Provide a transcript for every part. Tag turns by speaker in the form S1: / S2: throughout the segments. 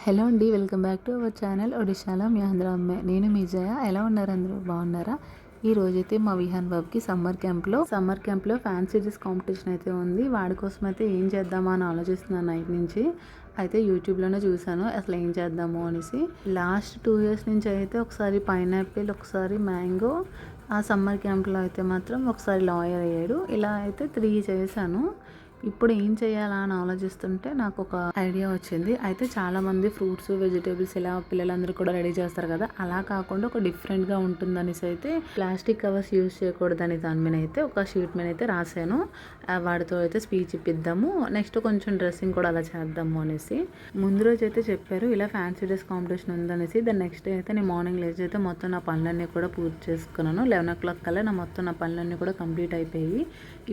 S1: Hello అండి, welcome back to our channel ఒడిశాలో మీ ఆంధ్ర అమ్మాయి. నేను మీ జయ. ఎలా ఉన్నారు అందరూ? బాగున్నారా? ఈ రోజైతే మా విహాన్ బాబుకి సమ్మర్ క్యాంప్లో ఫ్యాన్సీ డ్రెస్ కాంపిటీషన్ అయితే ఉంది. వాడి కోసం అయితే ఏం చేద్దామా అని ఆలోచిస్తున్నాను నైట్ నుంచి. అయితే యూట్యూబ్లోనే చూసాను అసలు ఏం చేద్దాము అనేసి. లాస్ట్ 2 years నుంచి అయితే ఒకసారి పైనాపిల్, ఒకసారి మ్యాంగో, ఆ సమ్మర్ క్యాంప్లో అయితే మాత్రం ఒకసారి లాయర్ అయ్యాడు. ఇలా అయితే 3 చేశాను. ఇప్పుడు ఏం చేయాలా అని ఆలోచిస్తుంటే నాకు ఒక ఐడియా వచ్చింది. అయితే చాలామంది ఫ్రూట్స్, వెజిటేబుల్స్ ఇలా పిల్లలందరూ కూడా రెడీ చేస్తారు కదా, అలా కాకుండా ఒక డిఫరెంట్గా ఉంటుందనేసి అయితే ప్లాస్టిక్ కవర్స్ యూజ్ చేయకూడదని దాని మీద అయితే ఒక షీట్ మీద అయితే రాశాను. వాడితో అయితే స్పీచ్ ఇప్పిద్దాము, నెక్స్ట్ కొంచెం డ్రెస్సింగ్ కూడా అలా చేద్దాము అనేసి. ముందు రోజు అయితే చెప్పారు ఇలా ఫ్యాన్సీ డ్రెస్ కాంపిటీషన్ ఉందనేసి. దాని నెక్స్ట్ డే అయితే నేను మార్నింగ్ లేచి అయితే మొత్తం నా పనులన్నీ కూడా పూర్తి చేసుకున్నాను. 11 o'clock కల్లా నా పనులన్నీ కూడా కంప్లీట్ అయిపోయి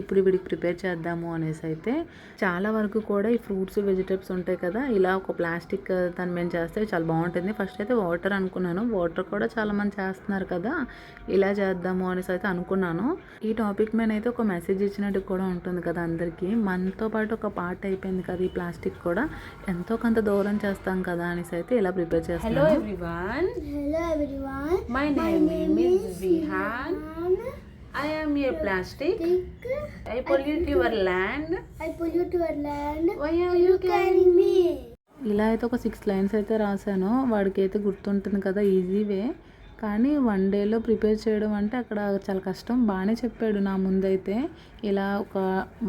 S1: ఇప్పుడు వీడికి ప్రిపేర్ చేద్దాము అనేసి అయితే చాలా వరకు కూడా ఈ ఫ్రూట్స్, వెజిటేబుల్స్ ఉంటాయి కదా, ఇలా ఒక ప్లాస్టిక్ దాన్ని మేము చేస్తే చాలా బాగుంటుంది. ఫస్ట్ అయితే వాటర్ అనుకున్నాను, వాటర్ కూడా చాలా మంది చేస్తున్నారు కదా, ఇలా చేద్దాము అనేసి అయితే అనుకున్నాను. ఈ టాపిక్ మీద అయితే ఒక మెసేజ్ ఇచ్చినట్టు కూడా ఉంటుంది కదా అందరికీ. మనతో పాటు ఒక పార్ట్ అయిపోయింది కదా ఈ ప్లాస్టిక్ కూడా, ఎంతో కొంత దూరం చేస్తాం కదా అనేసి అయితే ఇలా ప్రిపేర్ చేస్తాను.
S2: Hello everyone. My name is Vihan. I am your plastic. I pollute your land. Why are you carrying me?
S1: ఇలా అయితే ఒక 6 lines అయితే రాశాను. వాడికి అయితే గుర్తుంటుంది కదా, ఈజీ వే. కానీ 1 dayలో ప్రిపేర్ చేయడం అంటే అక్కడ చాలా కష్టం. బాగానే చెప్పాడు నా ముందైతే. ఇలా ఒక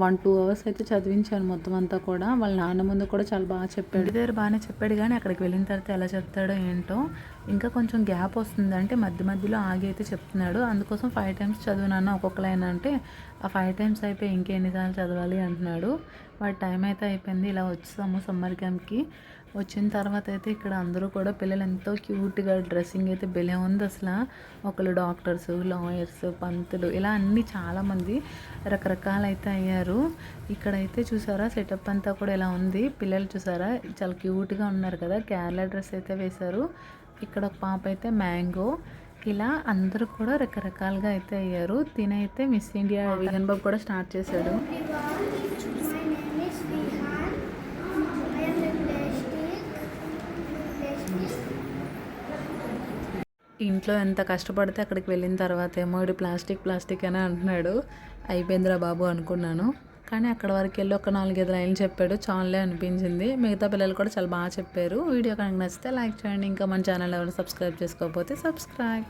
S1: 1-2 hours అయితే చదివించాను మొత్తం అంతా కూడా. వాళ్ళ నాన్న ముందు కూడా చాలా బాగా చెప్పాడు. దగ్గర బాగానే చెప్పాడు, కానీ అక్కడికి వెళ్ళిన తర్వాత ఎలా చెప్తాడో ఏంటో. ఇంకా కొంచెం గ్యాప్ వస్తుంది, అంటే మధ్యలో ఆగి అయితే చెప్తున్నాడు. అందుకోసం 5 times చదివినాను ఒక్కొక్క లైన్. అంటే ఆ 5 times అయిపోయి ఇంకెన్నిసార్లు చదవాలి అంటున్నాడు. వాడి టైం అయితే అయిపోయింది. ఇలా వచ్చాము సమ్మర్ క్యాంప్కి. వచ్చిన తర్వాత అయితే ఇక్కడ అందరూ కూడా పిల్లలు ఎంతో క్యూట్గా డ్రెస్సింగ్ అయితే భలే ఉంది అసలు. ఒకళ్ళు డాక్టర్స్, లాయర్స్, పంతులు, ఇలా అన్నీ చాలామంది రకరకాలు అయితే అయ్యారు. ఇక్కడైతే చూసారా సెటప్ అంతా కూడా ఇలా ఉంది. పిల్లలు చూసారా చాలా క్యూట్గా ఉన్నారు కదా, కేరళ డ్రెస్ అయితే వేశారు. ఇక్కడ ఒక పాప అయితే మ్యాంగో, ఇలా అందరూ కూడా రకరకాలుగా అయితే అయ్యారు. తినైతే మిస్ ఇండియా విహాన్ బాబు కూడా స్టార్ట్ చేశాడు. ఇంట్లో ఎంత కష్టపడితే అక్కడికి వెళ్ళిన తర్వాత ఏమో ఇటు ప్లాస్టిక్ అని అంటున్నాడు. అయిపోయిందిరా బాబు అనుకున్నాను, కానీ అక్కడ వరకు వెళ్ళి ఒక 4-5 లైన్లు చెప్పాడు, చాలులే అనిపించింది. మిగతా పిల్లలు కూడా చాలా బాగా చెప్పారు. వీడియో కనుక నచ్చితే లైక్ చేయండి. ఇంకా మన ఛానల్ ఎవరైనా సబ్స్క్రైబ్ చేసుకోకపోతే సబ్స్క్రైబ్.